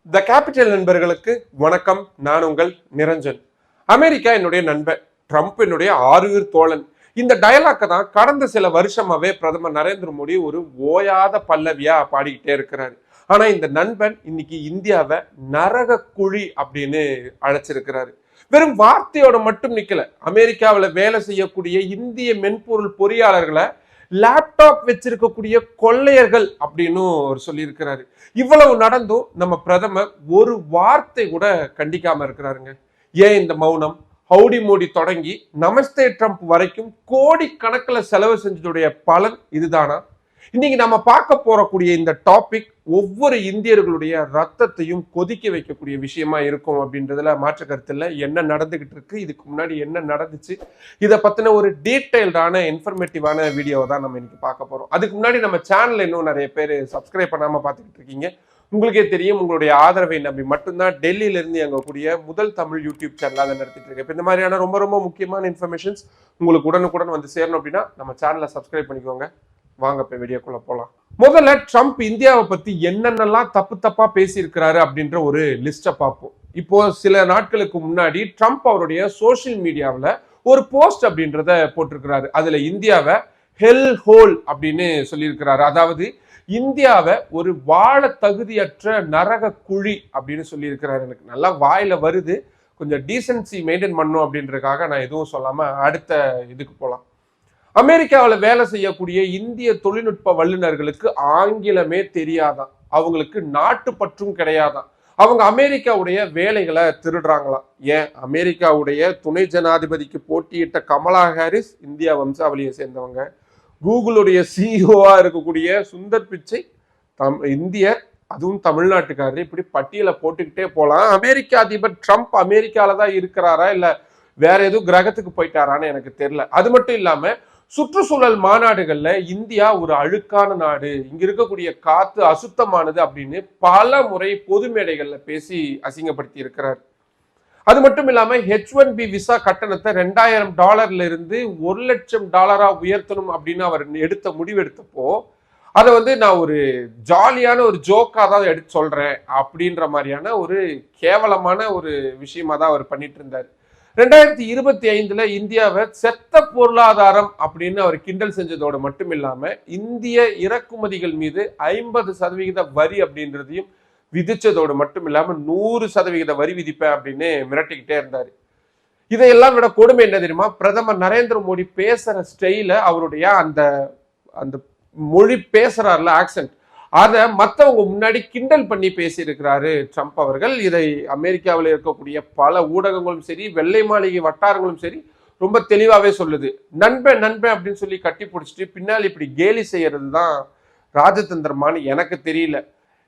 The capital நண்பர்களுக்கு வணக்கம். நான் உங்கள் நிரஞ்சன். அமெரிக்கா என்னுடைய நண்பன், ட்ரம்ப் என்னுடைய ஆறுயிர் தோழன். இந்த டயலாக்கை தான் கடந்த சில வருஷமாவே பிரதமர் நரேந்திர மோடி ஒரு ஓயாத பல்லவியா பாடிக்கிட்டே இருக்கிறாரு. ஆனா இந்த நண்பன் இன்னைக்கு இந்தியாவை நரக குழி அப்படின்னு அழைச்சிருக்கிறாரு. வெறும் வார்த்தையோட மட்டும் நிக்கல. அமெரிக்காவில் வேலை செய்யக்கூடிய இந்திய மென்பொருள் பொறியாளர்களை லேப்டாப் வச்சிருக்கக்கூடிய கொள்ளையர்கள் அப்படின்னு அவர் சொல்லியிருக்கிறாரு. இவ்வளவு நடந்தும் நம்ம பிரதமர் ஒரு வார்த்தை கூட கண்டிக்காம இருக்கிறாருங்க. ஏன் இந்த மௌனம்? ஹவுடி மோடி தொடங்கி நமஸ்தே ட்ரம்ப் வரைக்கும் கோடி கணக்கில் செலவு செஞ்சதுடைய பலன் இதுதானா? இன்னைக்கு நம்ம பார்க்க போறக்கூடிய இந்த டாபிக் ஒவ்வொரு இந்தியர்களுடைய ரத்தத்தையும் கொதிக்க வைக்கக்கூடிய விஷயமா இருக்கும் அப்படின்றதுல மாற்று கருத்து இல்லை. என்ன நடந்துகிட்டு இருக்கு, இதுக்கு முன்னாடி என்ன நடந்துச்சு, இதை பத்தின ஒரு டீட்டெயில்டான இன்ஃபர்மேட்டிவான வீடியோவை தான் நம்ம இன்னைக்கு பார்க்க போறோம். அதுக்கு முன்னாடி நம்ம சேனல் இன்னும் நிறைய பேர் சப்ஸ்கிரைப் பண்ணாம பார்த்துக்கிட்டு இருக்கீங்க. உங்களுக்கே தெரியும், உங்களுடைய ஆதரவை நம்பி மட்டும்தான் டெல்லியில இருந்து எங்கக்கூடிய முதல் தமிழ் யூடியூப் சேனல் அதை நடத்திட்டு இருக்கேன். இப்போ இந்த மாதிரியான ரொம்ப ரொம்ப முக்கியமான இன்ஃபர்மேஷன்ஸ் உங்களுக்கு உடனுக்குடன் வந்து சேரணும் அப்படின்னா நம்ம சேனலை சப்ஸ்கிரைப் பண்ணிக்கோங்க. வாங்க இப்ப வீடியோக்குள்ள போலாம். முதல்ல ட்ரம்ப் இந்தியாவை பத்தி என்னென்னலாம் தப்பா பேசியிருக்கிறாரு அப்படின்ற ஒரு லிஸ்ட்டை பார்ப்போம். இப்போ சில நாட்களுக்கு முன்னாடி ட்ரம்ப் அவருடைய சோசியல் மீடியாவில் ஒரு போஸ்ட் அப்படின்றத போட்டிருக்கிறாரு. அதுல இந்தியாவை ஹெல் ஹோல் அப்படின்னு சொல்லியிருக்கிறாரு. அதாவது இந்தியாவை ஒரு வாழ தகுதியற்ற நரக குழி அப்படின்னு சொல்லியிருக்கிறாரு. எனக்கு நல்லா வாயில வருது, கொஞ்சம் டீசென்சி மெயின்டைன் பண்ணும் அப்படின்றதுக்காக நான் எதுவும் சொல்லாம அடுத்த இதுக்கு போகலாம். அமெரிக்காவில் வேலை செய்யக்கூடிய இந்திய தொழில்நுட்ப வல்லுநர்களுக்கு ஆங்கிலமே தெரியாதான், அவங்களுக்கு நாட்டு பற்றும் கிடையாதான், அவங்க அமெரிக்காவுடைய வேலைகளை திருடுறாங்களாம். ஏன், அமெரிக்காவுடைய துணை ஜனாதிபதிக்கு போட்டியிட்ட கமலா ஹாரிஸ் இந்தியா வம்சாவளியை சேர்ந்தவங்க. கூகுளுடைய சிஇஓவா இருக்கக்கூடிய சுந்தர் பிச்சை இந்தியர், அதுவும் தமிழ்நாட்டுக்காரர். இப்படி பட்டியலை போட்டுக்கிட்டே போலாம். அமெரிக்க அதிபர் ட்ரம்ப் அமெரிக்கால தான் இருக்கிறாரா இல்ல வேற எதுவும் கிரகத்துக்கு போயிட்டாரான்னு எனக்கு தெரியல. அது மட்டும் இல்லாம சுற்றுச்சூழல் மாநாடுகள்ல இந்தியா ஒரு அழுக்கான நாடு, இங்க இருக்கக்கூடிய காத்து அசுத்தமானது அப்படின்னு பல முறை பொது மேடைகள்ல பேசி அசிங்கப்படுத்தி இருக்கிறார். அது மட்டும் இல்லாம H1B விசா கட்டணத்தை $2000 இருந்து $1,00,000 உயர்த்தணும் அப்படின்னு அவர் எடுத்த முடிவெடுத்தப்போ அதை நான் ஒரு ஜாலியான ஒரு ஜோக்கா தான் எடுத்து சொல்றேன் அப்படின்ற மாதிரியான ஒரு கேவலமான ஒரு விஷயமா தான் அவர் பண்ணிட்டு இருந்தார். 2025 இந்தியாவை செத்த பொருளாதாரம் அப்படின்னு அவர் கிண்டல் செஞ்சதோடு மட்டும் இல்லாம இந்திய இறக்குமதிகள் மீது 50% வரி அப்படின்றதையும் விதிச்சதோடு மட்டும் இல்லாம 100% வரி விதிப்பேன் அப்படின்னு மிரட்டிக்கிட்டே இருந்தாரு. இதையெல்லாம் விட கொடுமை என்ன தெரியுமா? பிரதமர் நரேந்திர மோடி பேசுற ஸ்டைல, அவருடைய அந்த அந்த மொழி பேசுறாருல ஆக்சென்ட், அதை மற்றவங்க முன்னாடி கிண்டல் பண்ணி பேசியிருக்கிறாரு ட்ரம்ப் அவர்கள். இதை அமெரிக்காவில் இருக்கக்கூடிய பல ஊடகங்களும் சரி, வெள்ளை மாளிகை வட்டாரங்களும் சரி ரொம்ப தெளிவாகவே சொல்லுது. நண்பன் நண்பன் அப்படின்னு சொல்லி கட்டி பிடிச்சிட்டு பின்னால் இப்படி கேலி செய்யறது தான் ராஜதந்திரமானு எனக்கு தெரியல.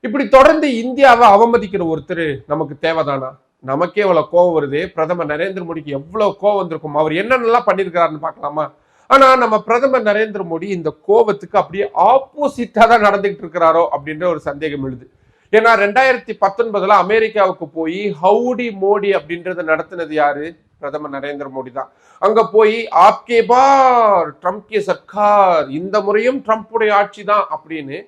இப்படி தொடர்ந்து இந்தியாவை அவமதிக்கிற ஒருத்தர் நமக்கு தேவைதானா? நமக்கே எவ்வளவு கோவம் வருது, பிரதமர் நரேந்திர மோடிக்கு எவ்வளவு கோவம் வந்திருக்கும், அவர் என்னென்னலாம் பண்ணியிருக்கிறாருன்னு பார்க்கலாமா? ஆனா நம்ம பிரதமர் நரேந்திர மோடி இந்த கோபத்துக்கு அப்படியே ஆப்போசிட்டா தான் நடந்துகிட்டு இருக்கிறாரோ அப்படின்ற ஒரு சந்தேகம் எழுது. ஏன்னா 2019 அமெரிக்காவுக்கு போய் ஹவுடி மோடி அப்படின்றத நடத்தினது யாரு? பிரதமர் நரேந்திர மோடி தான். அங்க போய் ஆப்கே பார் ட்ரம்ப் கே சர்க்கார், இந்த முறையும் ட்ரம்ப்புடைய ஆட்சி தான் அப்படின்னு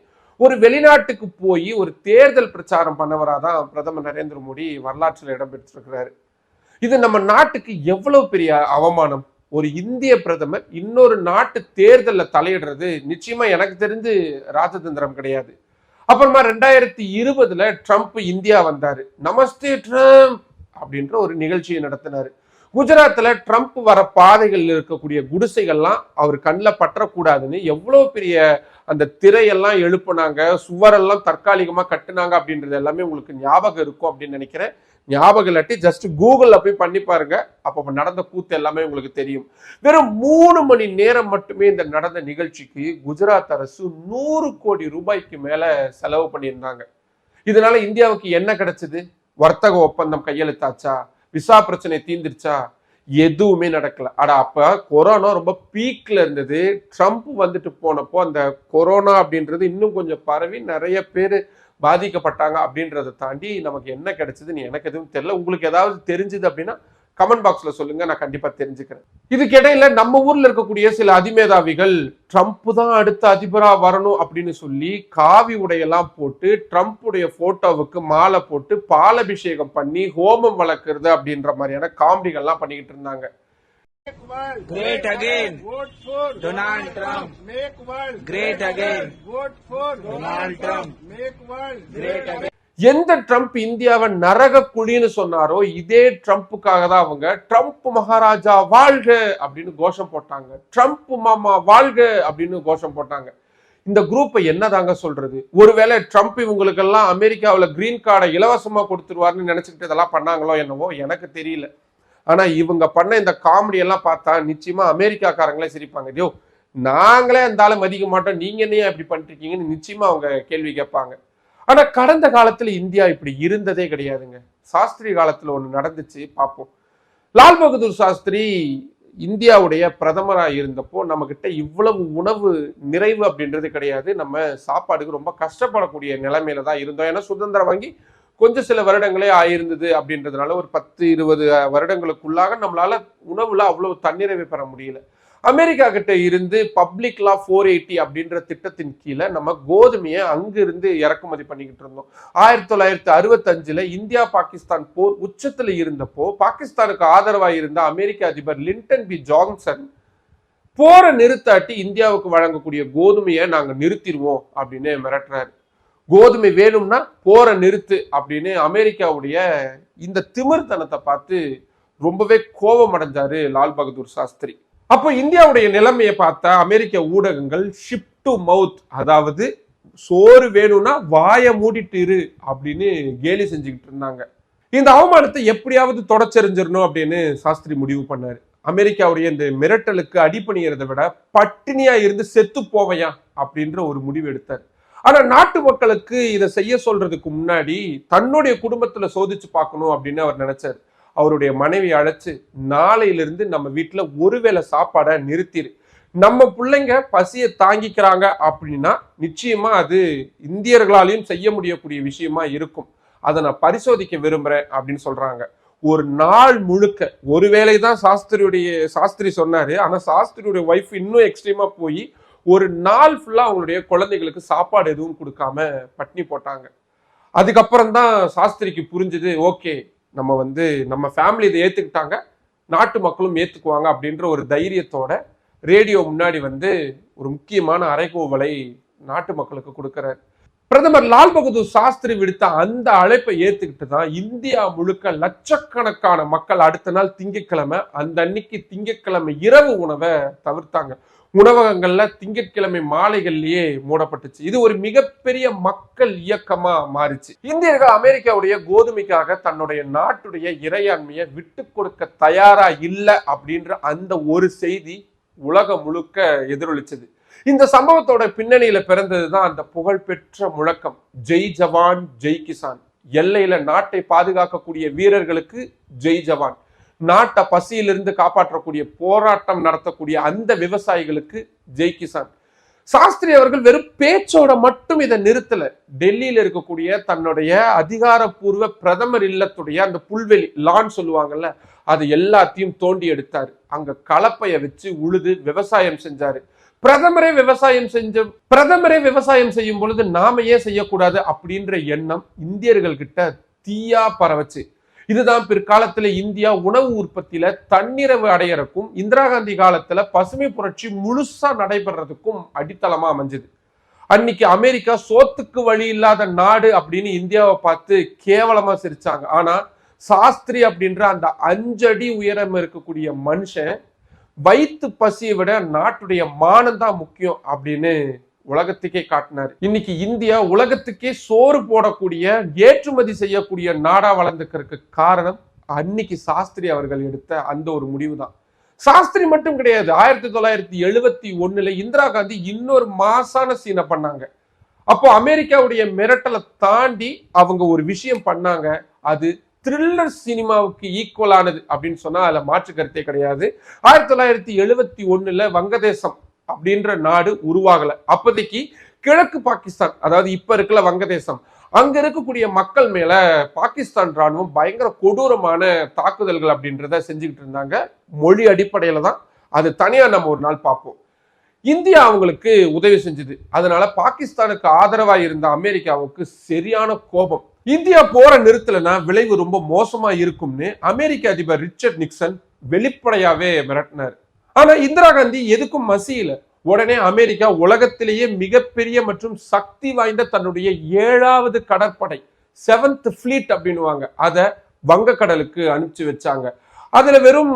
ஒரு வெளிநாட்டுக்கு போய் ஒரு தேர்தல் பிரச்சாரம் பண்ணவராதான் பிரதமர் நரேந்திர மோடி வரலாற்றில் இடம்பெற்றிருக்கிறாரு. இது நம்ம நாட்டுக்கு எவ்வளவு பெரிய அவமானம். ஒரு இந்திய பிரதமர் இன்னொரு நாட்டு தேர்தலில் தலையிடுறது நிச்சயமா எனக்கு தெரிஞ்சு ராஜதந்திரம் கிடையாது. அப்புறமா 2020 ட்ரம்ப் இந்தியா வந்தாரு. நமஸ்தே ட்ரம்ப் அப்படின்ற ஒரு நிகழ்ச்சியை நடத்தினாரு. குஜராத்ல ட்ரம்ப் வர பாதைகள் இருக்கக்கூடிய குடிசைகள்லாம் அவர் கண்ணில் பற்றக்கூடாதுன்னு எவ்வளவு பெரிய அந்த திரையெல்லாம் எழுப்புனாங்க, சுவரெல்லாம் தற்காலிகமா கட்டுனாங்க அப்படின்றது எல்லாமே உங்களுக்கு ஞாபகம் இருக்கும் அப்படின்னு நினைக்கிறேன். ஞாபகம் இல்லாட்டி ஜஸ்ட் கூகுள்ல போய் பண்ணி பாருங்க, அப்ப நடந்த கூத்து எல்லாமே உங்களுக்கு தெரியும். வெறும் 3 மணி நேரம் மட்டுமே இந்த நடந்த நிகழ்ச்சிக்கு குஜராத் அரசு 100 கோடி ரூபாய்க்கு மேல செலவு பண்ணியிருந்தாங்க. இதனால இந்தியாவுக்கு என்ன கிடைச்சது? வர்த்தக ஒப்பந்தம் கையெழுத்தாச்சா? விசா பிரச்சனை தீர்ந்துருச்சா? எதுவுமே நடக்கல. அப்ப கொரோனா ரொம்ப பீக்ல இருந்தது. ட்ரம்ப் வந்துட்டு போனப்போ அந்த கொரோனா அப்படின்றது இன்னும் கொஞ்சம் பரவி நிறைய பேர் பாதிக்கப்பட்டாங்க அப்படின்றத தாண்டி நமக்கு என்ன கிடைச்சதுன்னு எனக்கு எதுவும் தெரியல. உங்களுக்கு ஏதாவது தெரிஞ்சது அப்படின்னா கமெண்ட் பாக்ஸ்ல சொல்லுங்க, நான் கண்டிப்பா தெரிஞ்சுக்கிறேன். இதுக்கிடையில நம்ம ஊர்ல இருக்கக்கூடிய சில அதிமேதாவிகள் ட்ரம்ப் தான் அடுத்த அதிபரா வரணும் அப்படின்னு சொல்லி காவி உடையெல்லாம் போட்டு ட்ரம்ப்புடைய போட்டோவுக்கு மாலை போட்டு பாலபிஷேகம் பண்ணி ஹோமம் வளர்க்கறது அப்படின்ற மாதிரியான காமெடிகள்லாம் பண்ணிக்கிட்டு இருந்தாங்க. Great again. Vote for Donald Trump. Make world great again. Vote for Donald Trump. Make world great again. எந்த ட்ரம்ப் இந்தியாவை நரக குழின்னு சொன்னாரோ இதே ட்ரம்ப்புக்காக தான் அவங்க ட்ரம்ப் மகாராஜா வாழ்க அப்படின்னு கோஷம் போட்டாங்க, ட்ரம்ப் மாமா வாழ்க அப்படின்னு கோஷம் போட்டாங்க. இந்த குரூப்பை என்னதாங்க சொல்றது? ஒருவேளை ட்ரம்ப் இவங்களுக்கெல்லாம் அமெரிக்காவில் கிரீன் கார்டை இலவசமா கொடுத்துருவாருன்னு நினைச்சுக்கிட்டு இதெல்லாம் பண்ணாங்களோ என்னவோ எனக்கு தெரியல. ஆனா இவங்க பண்ண இந்த காமெடி எல்லாம் பார்த்தா நிச்சயமா அமெரிக்காக்காரங்களே சிரிப்பாங்க. ஐயோ, நாங்களே அந்த ஆளை மதிக்க மாட்டோம், நீங்க என்ன இப்படி பண்ணிருக்கீங்கன்னு நிச்சயமா அவங்க கேள்வி கேட்பாங்க. ஆனா கடந்த காலத்துல இந்தியா இப்படி இருந்ததே கிடையாதுங்க. சாஸ்திரி காலத்துல ஒண்ணு நடந்துச்சு, பார்ப்போம். லால் பகதூர் சாஸ்திரி இந்தியாவுடைய பிரதமரா இருந்தப்போ நம்ம கிட்ட இவ்வளவு உணவு நிறைவு அப்படின்றது கிடையாது. நம்ம சாப்பாடுக்கு ரொம்ப கஷ்டப்படக்கூடிய நிலைமையில தான் இருந்தோம். ஏன்னா சுதந்திரம் வாங்கி கொஞ்சம் சில வருடங்களே ஆயிருந்தது அப்படின்றதுனால ஒரு 10-20 வருடங்களுக்குள்ளாக நம்மளால உணவுல அவ்வளவு தன்னிறைவு பெற முடியல. அமெரிக்கா கிட்ட இருந்து பப்ளிக் லா 480 அப்படின்ற திட்டத்தின் கீழே நம்ம கோதுமையை அங்கிருந்து இறக்குமதி பண்ணிக்கிட்டு இருந்தோம். 1965 இந்தியா பாகிஸ்தான் போர் உச்சத்துல இருந்தப்போ பாகிஸ்தானுக்கு ஆதரவா இருந்த அமெரிக்க அதிபர் லிண்டன் பி ஜான்சன் போரை நிறுத்தாட்டி இந்தியாவுக்கு வழங்கக்கூடிய கோதுமையை நாங்க நிறுத்திடுவோம் அப்படின்னு மிரட்டுறாரு. கோதுமை வேணும்னா போரை நிறுத்து அப்படின்னு அமெரிக்காவுடைய இந்த திமிர்த்தனத்தை பார்த்து ரொம்பவே கோபம் அடைஞ்சாரு லால் பகதூர் சாஸ்திரி. அப்போ இந்தியாவுடைய நிலைமையை பார்த்தா அமெரிக்க ஊடகங்கள் ஷிப் டு மவுத், அதாவது சோறு வேணும்னா வாயை மூடிட்டு இரு அப்படின்னு கேலி செஞ்சுக்கிட்டு இருந்தாங்க. இந்த அவமானத்தை எப்படியாவது தொடச்செறிஞ்சிடணும் அப்படின்னு சாஸ்திரி முடிவு பண்ணாரு. அமெரிக்காவுடைய இந்த மிரட்டலுக்கு அடிபணிகிறத விட பட்டினியா இருந்து செத்து போவையா அப்படின்ற ஒரு முடிவு எடுத்தார். ஆனா நாட்டு மக்களுக்கு இதை செய்ய சொல்றதுக்கு முன்னாடி தன்னுடைய குடும்பத்துல சோதிச்சு பார்க்கணும் அப்படின்னு அவர் நினைச்சார். அவருடைய மனைவி அழைச்சு, நாளையிலிருந்து நம்ம வீட்டுல ஒருவேளை சாப்பாடை நிறுத்திரு, நம்ம பிள்ளைங்க பசியை தாங்கிக்கிறாங்க அப்படின்னா நிச்சயமா அது இந்தியர்களாலையும் செய்ய முடியக்கூடிய விஷயமா இருக்கும், அதை நான் பரிசோதிக்க விரும்புறேன் அப்படின்னு சொல்றாங்க. ஒரு நாள் முழுக்க ஒருவேளை தான் சாஸ்திரி சொன்னாரு. ஆனா சாஸ்திரியுடைய ஒய்ஃப் இன்னும் எக்ஸ்ட்ரீமா போய் ஒரு நாள் ஃபுல்லா அவங்களுடைய குழந்தைகளுக்கு சாப்பாடு எதுவும் கொடுக்காம பட்னி போட்டாங்க. அதுக்கப்புறம் தான் சாஸ்திரிக்கு புரிஞ்சது, ஓகே நம்ம ஃபேமிலி இதை ஏத்துக்கிட்டாங்க, நாட்டு மக்களும் ஏத்துக்குவாங்க அப்படின்ற ஒரு தைரியத்தோட ரேடியோ முன்னாடி ஒரு முக்கியமான அறைகூவலை நாட்டு மக்களுக்கு கொடுக்கிறார். பிரதமர் லால் பகதூர் சாஸ்திரி விடுத்த அந்த அழைப்பை ஏத்துக்கிட்டு தான் இந்தியா முழுக்க லட்சக்கணக்கான மக்கள் அடுத்த நாள் திங்கட்கிழமை, அந்த அன்னைக்கு திங்கட்கிழமை இரவு உணவை தவிர்த்தாங்க. உணவகங்கள்ல திங்கட்கிழமை மாலைகள்லயே மூடப்பட்டுச்சு. இது ஒரு மிகப்பெரிய மக்கள் இயக்கமா மாறிச்சு. இந்தியர்கள் அமெரிக்காவுடைய கோதுமைக்காக தன்னுடைய நாட்டுடைய இறையாண்மையை விட்டு கொடுக்க தயாரா இல்லை அப்படின்ற அந்த ஒரு செய்தி உலகம் முழுக்க எதிரொலிச்சது. இந்த சம்பவத்தோட பின்னணியில பிறந்ததுதான் அந்த புகழ்பெற்ற முழக்கம், ஜெய் ஜவான் ஜெய் கிசான். எல்லையில நாட்டை பாதுகாக்கக்கூடிய வீரர்களுக்கு ஜெய் ஜவான், நாட்டை பசியிலிருந்து காப்பாற்றக்கூடிய போராட்டம் நடத்தக்கூடிய அந்த விவசாயிகளுக்கு ஜெய் கிசான். சாஸ்திரி அவர்கள் வெறும் பேச்சோட மட்டும் இதை நிறுத்தல. டெல்லியில இருக்கக்கூடிய தன்னுடைய அதிகாரப்பூர்வ பிரதமர் இல்லத்துடைய அந்த புல்வெளி லான் சொல்லுவாங்கல்ல, அது எல்லாத்தையும் தோண்டி எடுத்தாரு. அங்க கலப்பைய வச்சு உழுது விவசாயம் செஞ்சாரு. பிரதமரே விவசாயம் செய்யும் பொழுது நாம ஏன் செய்யக்கூடாது அப்படின்ற எண்ணம் இந்தியர்கள் கிட்ட தீயா பரவச்சு. இதுதான் பிற்காலத்துல இந்தியா உணவு உற்பத்தியில தன்னிறைவு அடையறக்கும், இந்திரா காந்தி காலத்துல பசுமை புரட்சி முழுசா நடைபெறதுக்கும் அடித்தளமா அமைஞ்சது. அன்னைக்கு அமெரிக்கா சோத்துக்கு வழி இல்லாத நாடு அப்படின்னு இந்தியாவை பார்த்து கேவலமா சிரிச்சாங்க. ஆனா சாஸ்திரி அப்படின்ற அந்த 5 அடி உயரம் இருக்கக்கூடிய மனுஷன் வயிற்று பசியை விட நாட்டுடைய மானம் தான் முக்கியம் அப்படின்னு உலகத்துக்கே காட்டினார். இன்னைக்கு இந்தியா உலகத்துக்கே சோறு போடக்கூடிய, ஏற்றுமதி செய்யக்கூடிய நாடா வளர்ந்துக்கிறதுக்கு காரணம் அன்னைக்கு சாஸ்திரி அவர்கள் எடுத்த அந்த ஒரு முடிவு தான். சாஸ்திரி மட்டும் கிடையாது, 1971 இந்திரா காந்தி இன்னொரு மாசான சீனை பண்ணாங்க. அப்போ அமெரிக்காவுடைய மிரட்டலை தாண்டி அவங்க ஒரு விஷயம் பண்ணாங்க, அது த்ரில்லர் சினிமாவுக்கு ஈக்குவலானது அப்படின்னு சொன்னா அதுல மாற்று கருத்தே கிடையாது. 1971 வங்கதேசம் அப்படின்ற நாடு உருவாகல. அப்போதைக்கு கிழக்கு பாகிஸ்தான், அதாவது இப்ப இருக்கல வங்கதேசம், அங்க இருக்கக்கூடிய மக்கள் மேல பாகிஸ்தான் ராணுவம் பயங்கர கொடூரமான தாக்குதல்கள் அப்படின்றத செஞ்சுக்கிட்டு இருந்தாங்க. மொழி அடிப்படையில தான், அது தனியா நம்ம ஒரு நாள் பார்ப்போம். இந்தியா அவங்களுக்கு உதவி செஞ்சது. அதனால பாகிஸ்தானுக்கு ஆதரவா இருந்த அமெரிக்காவுக்கு சரியான கோபம். இந்தியா போற நிறுத்தலைன்னா விளைவு ரொம்ப மோசமா இருக்கும்னு அமெரிக்க அதிபர் ரிச்சர்ட் நிக்சன் வெளிப்படையாவே மிரட்டினார். ஆனா இந்திரா காந்தி எதுக்கும் மசியல. உடனே அமெரிக்கா உலகத்திலேயே மிகப்பெரிய மற்றும் சக்தி வாய்ந்த தன்னுடைய 7வது கடற்படை 7th ஃபிளீட் அப்படின்னுவாங்க, அதை வங்கக்கடலுக்கு அனுப்பிச்சு வச்சாங்க. அதுல வெறும்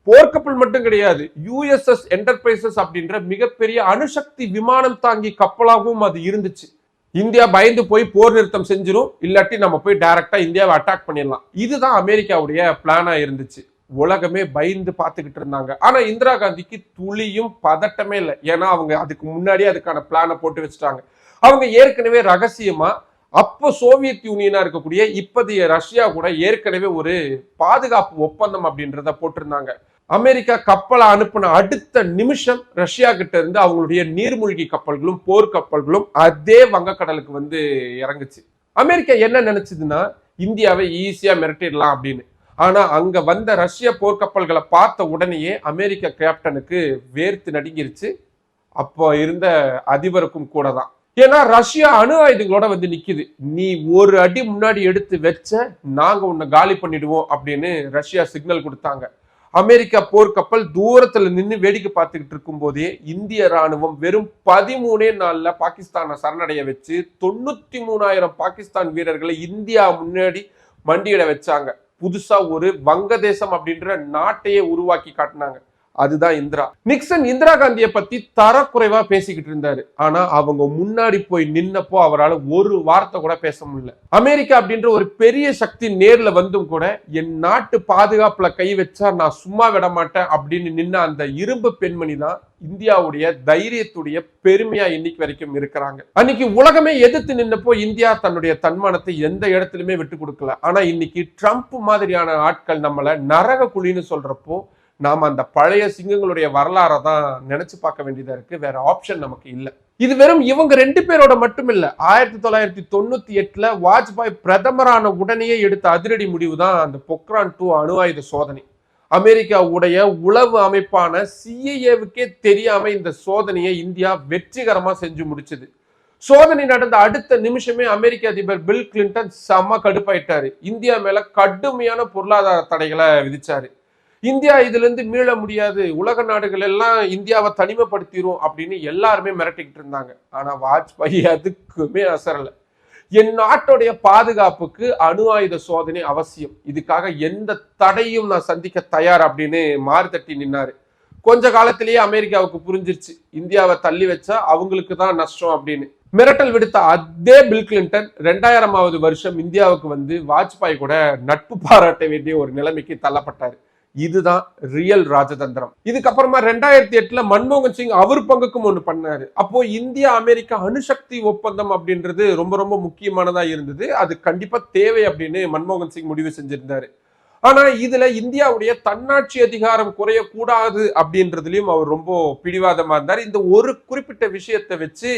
போர்க்கப்பல் மட்டும் கிடையாது, USS என்டர்பிரைசஸ் அப்படின்ற மிகப்பெரிய அணுசக்தி விமானம் தாங்கி கப்பலாகவும் அது இருந்துச்சு. இந்தியா பயந்து போய் போர் நிறுத்தம் செஞ்சிரும், இல்லாட்டி நம்ம போய் டைரக்டா இந்தியாவை அட்டாக் பண்ணிடலாம், இதுதான் அமெரிக்காவுடைய பிளானா இருந்துச்சு. உலகமே பயந்து பார்த்துக்கிட்டு இருந்தாங்க. ஆனா இந்திரா காந்திக்கு துளியும் பதட்டமே இல்லை. ஏன்னா அவங்க அதுக்கு முன்னாடியே அதுக்கான பிளானை போட்டு வச்சுட்டாங்க. அவங்க ஏற்கனவே ரகசியமா அப்போ சோவியத் யூனியனா இருக்கக்கூடிய இப்போதைய ரஷ்யா கூட ஏற்கனவே ஒரு பாதுகாப்பு ஒப்பந்தம் அப்படின்றத போட்டிருந்தாங்க. அமெரிக்கா கப்பலை அனுப்பின அடுத்த நிமிஷம் ரஷ்யா கிட்ட இருந்து அவங்களுடைய நீர்மூழ்கி கப்பல்களும் போர் கப்பல்களும் அதே வங்கக்கடலுக்கு வந்து இறங்குச்சு. அமெரிக்கா என்ன நினைச்சதுன்னா இந்தியாவை ஈஸியா மிரட்டிடலாம் அப்படின்னு. ஆனா அங்க வந்த ரஷ்ய போர்க்கப்பல்களை பார்த்த உடனேயே அமெரிக்க கேப்டனுக்கு வேர்த்து நடுங்கிருச்சு. அப்போ இருந்த அதிபருக்கும் கூட தான். ஏன்னா ரஷ்யா அணு ஆயுதங்களோட வந்து நிக்குது. நீ ஒரு அடி முன்னாடி எடுத்து வச்ச நாங்க உன்னை காலி பண்ணிடுவோம் அப்படின்னு ரஷ்யா சிக்னல் கொடுத்தாங்க. அமெரிக்கா போர்க்கப்பல் தூரத்துல நின்று வேடிக்கை பார்த்துக்கிட்டு இருக்கும் போதே இந்திய ராணுவம் வெறும் 13 நாள்ல பாகிஸ்தானை சரணடைய வச்சு 93,000 பாகிஸ்தான் வீரர்களை இந்தியா முன்னாடி மண்டியிட வச்சாங்க. புதுசா ஒரு வங்கதேசம் அப்படின்ற நாட்டையே உருவாக்கி காட்டினாங்க. அதுதான் இந்திரா. நிக்சன் இந்திரா காந்தியை பத்தி தரக்குறைவா பேசிக்கிட்டு இருந்தாரு. ஆனா அவங்க முன்னாடி போய் நின்னப்போ அவரால் ஒரு வார்த்தை கூட பேச முடியல. அமெரிக்கா அப்படின்ற ஒரு பெரிய சக்தி நேர்ல வந்தும் கூட என் நாட்டு பாதுகாப்புல கை வச்சா நான் சும்மா விட மாட்டேன் அப்படின்னு நின்ன அந்த இரும்பு பெண்மணி தான் இந்தியாவுடைய தைரியத்துடைய பெருமையா இன்னைக்கு வரைக்கும் இருக்கிறாங்க. அன்னைக்கு உலகமே எதிர்த்து நின்னப்போ இந்தியா தன்னுடைய தன்மானத்தை எந்த இடத்துலயுமே விட்டு கொடுக்கல. ஆனா இன்னைக்கு ட்ரம்ப் மாதிரியான ஆட்கள் நம்மள நரக குழின்னு சொல்றப்போ நாம அந்த பழைய சிங்கங்களுடைய வரலாறை தான் நினைச்சு பார்க்க வேண்டியதா இருக்கு. வேற ஆப்ஷன் நமக்கு இல்லை. இது வெறும் இவங்க 2 பேரோட மட்டும் இல்ல. 1998 வாஜ்பாய் பிரதமரான உடனேயே எடுத்த அதிரடி முடிவு தான் அந்த பொக்ரான் 2 அணு ஆயுத சோதனை. அமெரிக்காவுடைய உளவு அமைப்பான CIA-வுக்கே தெரியாம இந்த சோதனையை இந்தியா வெற்றிகரமா செஞ்சு முடிச்சது. சோதனை நடந்த அடுத்த நிமிஷமே அமெரிக்க அதிபர் பில் கிளின்டன் செம்ம கடுப்பாயிட்டாரு. இந்தியா மேல கடுமையான பொருளாதார தடைகளை விதிச்சாரு. இந்தியா இதுல இருந்து மீள முடியாது, உலக நாடுகள் எல்லாம் இந்தியாவை தனிமைப்படுத்திரும் அப்படின்னு எல்லாருமே மிரட்டிக்கிட்டு இருந்தாங்க. ஆனா வாஜ்பாய் அதுக்குமே அசரல. என் நாட்டுடைய பாதுகாப்புக்கு அணு ஆயுத சோதனை அவசியம், இதுக்காக எந்த தடையும் நான் சந்திக்க தயார் அப்படின்னு மாறு தட்டி நின்னாரு. கொஞ்ச காலத்திலேயே அமெரிக்காவுக்கு புரிஞ்சிருச்சு இந்தியாவை தள்ளி வச்சா அவங்களுக்கு தான் நஷ்டம் அப்படின்னு. மிரட்டல் விடுத்த அதே பில் கிளின்டன் 2000வது வருஷம் இந்தியாவுக்கு வந்து வாஜ்பாய் கூட நட்பு பாராட்ட வேண்டிய ஒரு நிலைமைக்கு தள்ளப்பட்டாரு. இதுதான் ரியல் ராஜதந்திரம். இதுக்கப்புறமா 2008 மன்மோகன் சிங் அவர் பங்குக்கும் ஒண்ணு பண்ணாரு. அப்போ இந்தியா அமெரிக்கா அணுசக்தி ஒப்பந்தம் அப்படின்றது ரொம்ப ரொம்ப முக்கியமானதா இருந்தது. அது கண்டிப்பா தேவை அப்படின்னு மன்மோகன் சிங் முடிவு செஞ்சிருந்தாரு. ஆனா இதுல இந்தியாவுடைய தன்னாட்சி அதிகாரம் குறையக்கூடாது அப்படின்றதுலயும் அவர் ரொம்ப பிடிவாதமா இருந்தார். இந்த ஒரு குறிப்பிட்ட விஷயத்தை வச்சு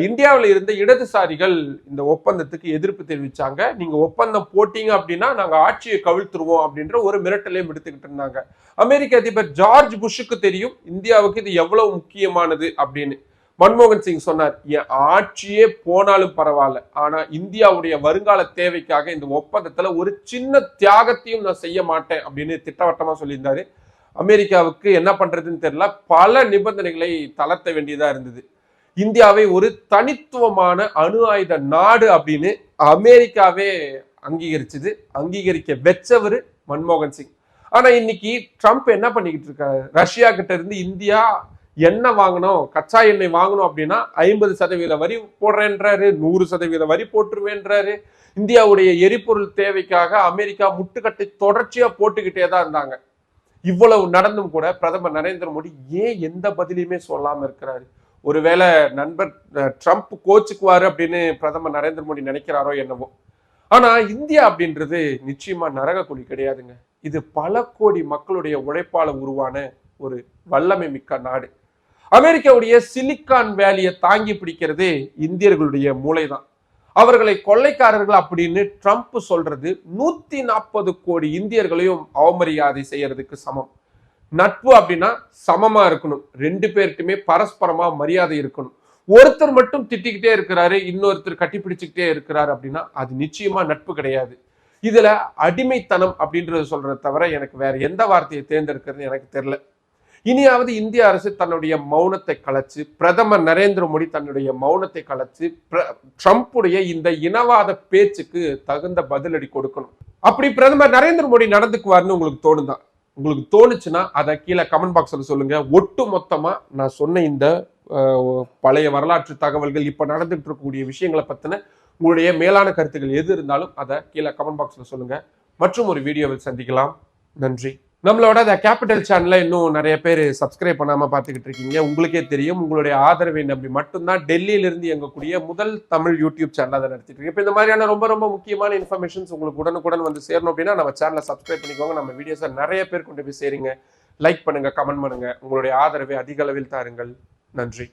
இந்தியாவில் இருந்த இடதுசாரிகள் இந்த ஒப்பந்தத்துக்கு எதிர்ப்பு தெரிவிச்சாங்க. நீங்க ஒப்பந்தம் போட்டீங்க அப்படின்னா நாங்க ஆட்சியை கவிழ்த்துருவோம் அப்படின்ற ஒரு மிரட்டலையும் எடுத்துக்கிட்டு இருந்தாங்க. அமெரிக்க அதிபர் ஜார்ஜ் புஷ்ஷுக்கு தெரியும் இந்தியாவுக்கு இது எவ்வளவு முக்கியமானது அப்படின்னு. மன்மோகன் சிங் சொன்னார், என் ஆட்சியே போனாலும் பரவாயில்ல, ஆனா இந்தியாவுடைய வருங்கால தேவைக்காக இந்த ஒப்பந்தத்துல ஒரு சின்ன தியாகத்தையும் நான் செய்ய மாட்டேன் அப்படின்னு திட்டவட்டமா சொல்லியிருந்தாரு. அமெரிக்காவுக்கு என்ன பண்றதுன்னு தெரியல, பல நிபந்தனைகளை தளர்த்த வேண்டியதா இருந்தது. இந்தியாவை ஒரு தனித்துவமான அணு ஆயுத நாடு அப்படின்னு அமெரிக்காவே அங்கீகரிச்சது. அங்கீகரிக்க வச்சவர் மன்மோகன் சிங். ஆனா இன்னைக்கு ட்ரம்ப் என்ன பண்ணிக்கிட்டு இருக்காரு, ரஷ்யா கிட்ட இருந்து இந்தியா எண்ணெய் வாங்கணும், கச்சா எண்ணெய் வாங்கணும் அப்படின்னா 50% வரி போடுறேன்றாரு, 100% வரி போட்டுருவேன்றாரு. இந்தியாவுடைய எரிபொருள் தேவைக்காக அமெரிக்கா முட்டுக்கட்டை தொடர்ச்சியா போட்டுக்கிட்டே தான் இருந்தாங்க. இவ்வளவு நடந்தும் கூட பிரதமர் நரேந்திர மோடி ஏன் எந்த பதிலையுமே சொல்லாம இருக்கிறாரு? ஒருவேளை நண்பர் ட்ரம்ப் கோச்சுக்குவாரு அப்படின்னு பிரதமர் நரேந்திர மோடி நினைக்கிறாரோ என்னவோ. ஆனா இந்தியா அப்படின்றது நிச்சயமா நரக குழி கிடையாதுங்க. இது பல கோடி மக்களுடைய உழைப்பால உருவான ஒரு வல்லமை மிக்க நாடு. அமெரிக்காவுடைய சிலிக்கான் வேலியை தாங்கி பிடிக்கிறதே இந்தியர்களுடைய மூளை தான். அவர்களை கொள்ளைக்காரர்கள் அப்படின்னு ட்ரம்ப் சொல்றது 140 கோடி இந்தியர்களையும் அவமரியாதை செய்யறதுக்கு சமம். நட்பு அப்படின்னா சமமா இருக்கணும், 2 பேர்ட்டுமே பரஸ்பரமா மரியாதை இருக்கணும். ஒருத்தர் மட்டும் திட்டிக்கிட்டே இருக்கிறாரு, இன்னொருத்தர் கட்டிப்பிடிச்சுக்கிட்டே இருக்கிறாரு அப்படின்னா அது நிச்சயமா நட்பு கிடையாது. இதுல அடிமைத்தனம் அப்படின்றத சொல்றத தவிர எனக்கு வேற எந்த வார்த்தையை தேர்ந்தெடுக்கிறது எனக்கு தெரியல. இனியாவது இந்திய அரசு தன்னுடைய மௌனத்தை கலைச்சு, பிரதமர் நரேந்திர மோடி தன்னுடைய மௌனத்தை கலைச்சு ட்ரம்புடைய இந்த இனவாத பேச்சுக்கு தகுந்த பதிலடி கொடுக்கணும். அப்படி பிரதமர் நரேந்திர மோடி நடந்துக்குவார்னு உங்களுக்கு தோணுதான்? உங்களுக்கு தோணுச்சுன்னா அதை கீழே கமெண்ட் பாக்ஸ்ல சொல்லுங்க. ஒட்டு மொத்தமா நான் சொன்ன இந்த பழைய வரலாற்று தகவல்கள், இப்ப நடந்துட்டு இருக்கக்கூடிய விஷயங்களை பத்தின உங்களுடைய மேலான கருத்துக்கள் எது இருந்தாலும் அதை கீழே கமெண்ட் பாக்ஸ்ல சொல்லுங்க. மற்றும் ஒரு வீடியோவில் சந்திக்கலாம். நன்றி. நம்மளோட த கேபிட்டல் சேனலை இன்னும் நிறைய பேர் சப்ஸ்கிரைப் பண்ணாம பார்த்துக்கிட்டு இருக்கீங்க. உங்களுக்கே தெரியும், உங்களுடைய ஆதரவை நம்பி மட்டும்தான் டெல்லியிலிருந்து இயங்கக்கூடிய முதல் தமிழ் யூடியூப் சேனல் அதை நடத்திட்டு இருக்கு. இப்போ இந்த மாதிரியான ரொம்ப ரொம்ப முக்கியமான இன்ஃபர்மேஷன்ஸ் உங்களுக்கு உடனுக்குடன் வந்து சேரணும் அப்படின்னா நம்ம சேனலை சப்ஸ்கிரைப் பண்ணிக்கோங்க. நம்ம வீடியோஸை நிறைய பேர் கொண்டு போய் சேருங்க. லைக் பண்ணுங்க, கமெண்ட் பண்ணுங்க. உங்களுடைய ஆதரவை அதிக அளவில் தாருங்கள். நன்றி.